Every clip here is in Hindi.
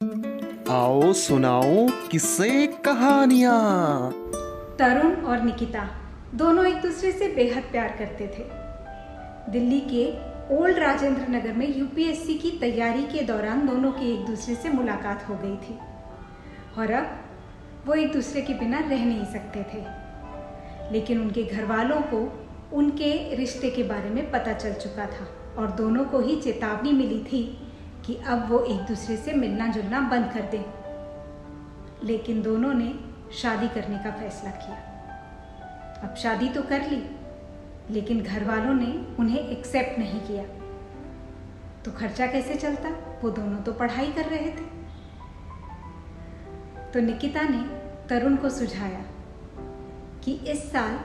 आओ सुनाओ किस्से कहानियाँ। तरुण और निकिता दोनों एक दूसरे से बेहद प्यार करते थे। दिल्ली के ओल्ड राजेंद्र नगर में यूपीएससी की तैयारी के दौरान दोनों की एक दूसरे से मुलाकात हो गई थी और अब वो एक दूसरे के बिना रह नहीं सकते थे। लेकिन उनके घर वालों को उनके रिश्ते के बारे में पता चल चुका था और दोनों को ही चेतावनी मिली थी कि अब वो एक दूसरे से मिलना जुलना बंद कर दें। लेकिन दोनों ने शादी करने का फैसला किया। अब शादी तो कर ली, लेकिन घर वालों ने उन्हें एक्सेप्ट नहीं किया। तो खर्चा कैसे चलता? वो दोनों तो पढ़ाई कर रहे थे। तो निकिता ने तरुण को सुझाया कि इस साल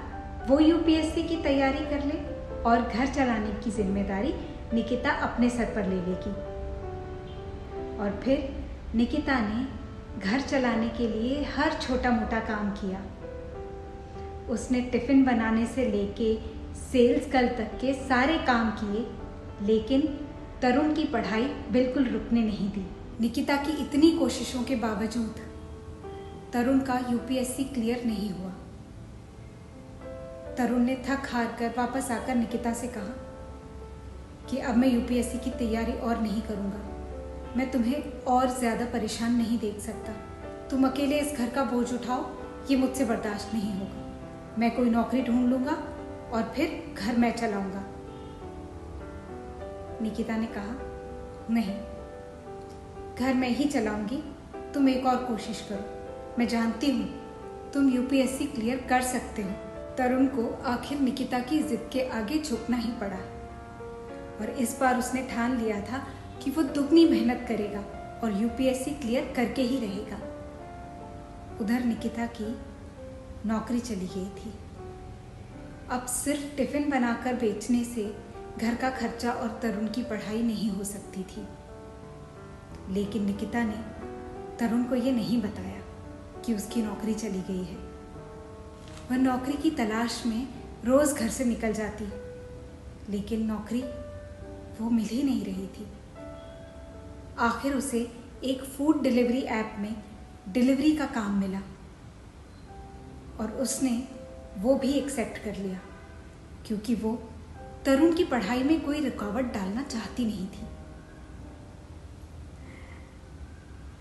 वो यूपीएससी की तैयारी कर ले और घर चलाने की जिम्मेदारी निकिता अपने सर पर ले लेगी। और फिर निकिता ने घर चलाने के लिए हर छोटा मोटा काम किया। उसने टिफिन बनाने से लेके सेल्स गर्ल तक के सारे काम किए, लेकिन तरुण की पढ़ाई बिल्कुल रुकने नहीं दी। निकिता की इतनी कोशिशों के बावजूद तरुण का यूपीएससी क्लियर नहीं हुआ। तरुण ने थक हार कर वापस आकर निकिता से कहा कि अब मैं यूपीएससी की तैयारी और नहीं करूँगा। मैं तुम्हें और ज़्यादा परेशान नहीं देख सकता। तुम अकेले इस घर का बोझ उठाओ, ये मुझसे बर्दाश्त नहीं होगा। मैं कोई नौकरी ढूंढ लूँगा और फिर घर मैं चलाऊँगा। निकिता ने कहा, नहीं, घर मैं ही चलाऊँगी। तुम एक और कोशिश करो। मैं जानती हूँ तुम यूपीएससी क्लियर कर सकते हो। तरुण को आखिर निकिता की जिद के आगे झुकना ही पड़ा और इस बार उसने ठान लिया था कि वो दुगनी मेहनत करेगा और यूपीएससी क्लियर करके ही रहेगा। उधर निकिता की नौकरी चली गई थी। अब सिर्फ टिफिन बनाकर बेचने से घर का खर्चा और तरुण की पढ़ाई नहीं हो सकती थी। लेकिन निकिता ने तरुण को ये नहीं बताया कि उसकी नौकरी चली गई है। वह नौकरी की तलाश में रोज घर से निकल जाती, लेकिन नौकरी वो मिल ही नहीं रही थी। आखिर उसे एक फूड डिलीवरी ऐप में डिलीवरी का काम मिला और उसने वो भी एक्सेप्ट कर लिया, क्योंकि वो तरुण की पढ़ाई में कोई रुकावट डालना चाहती नहीं थी।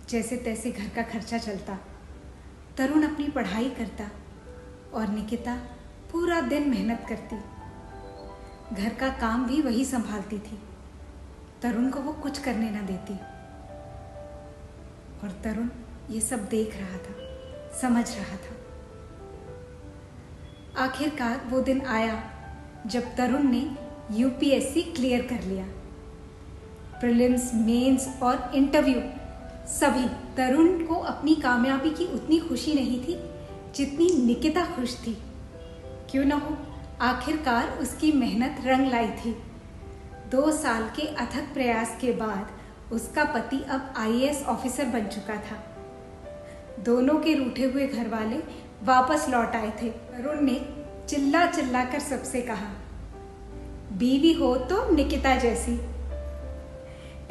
जैसे तैसे घर का खर्चा चलता, तरुण अपनी पढ़ाई करता और निकिता पूरा दिन मेहनत करती। घर का काम भी वही संभालती थी। तरुण को वो कुछ करने ना देती और तरुण ये सब देख रहा था, समझ रहा था। आखिरकार वो दिन आया जब तरुण ने यूपीएससी क्लियर कर लिया। प्रीलिम्स, मेंस और इंटरव्यू सभी। तरुण को अपनी कामयाबी की उतनी खुशी नहीं थी जितनी निकिता खुश थी। क्यों ना हो, आखिरकार उसकी मेहनत रंग लाई थी। 2 साल के अथक प्रयास के बाद उसका पति अब आईएएस ऑफिसर बन चुका था। दोनों के रूठे हुए घर वाले वापस लौट आए थे। तरुण ने चिल्ला चिल्ला कर सबसे कहा, बीवी हो तो निकिता जैसी।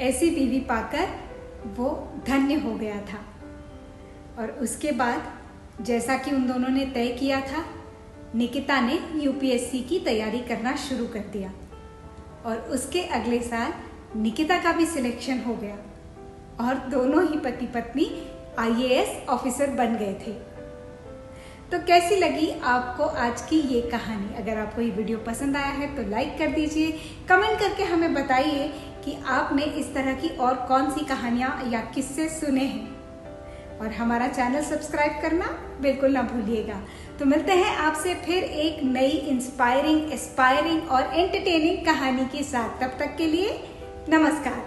ऐसी बीवी पाकर वो धन्य हो गया था। और उसके बाद जैसा कि उन दोनों ने तय किया था, निकिता ने यूपीएससी की तैयारी करना शुरू कर दिया और उसके अगले साल निकिता का भी सिलेक्शन हो गया और दोनों ही पति पत्नी आईएएस ऑफिसर बन गए थे। तो कैसी लगी आपको आज की ये कहानी? अगर आपको ये वीडियो पसंद आया है तो लाइक कर दीजिए। कमेंट करके हमें बताइए कि आपने इस तरह की और कौन सी कहानियाँ या किस्से सुने हैं। और हमारा चैनल सब्सक्राइब करना बिल्कुल ना भूलिएगा। तो मिलते हैं आपसे फिर एक नई इंस्पायरिंग, एस्पायरिंग और एंटरटेनिंग कहानी के साथ। तब तक के लिए नमस्कार।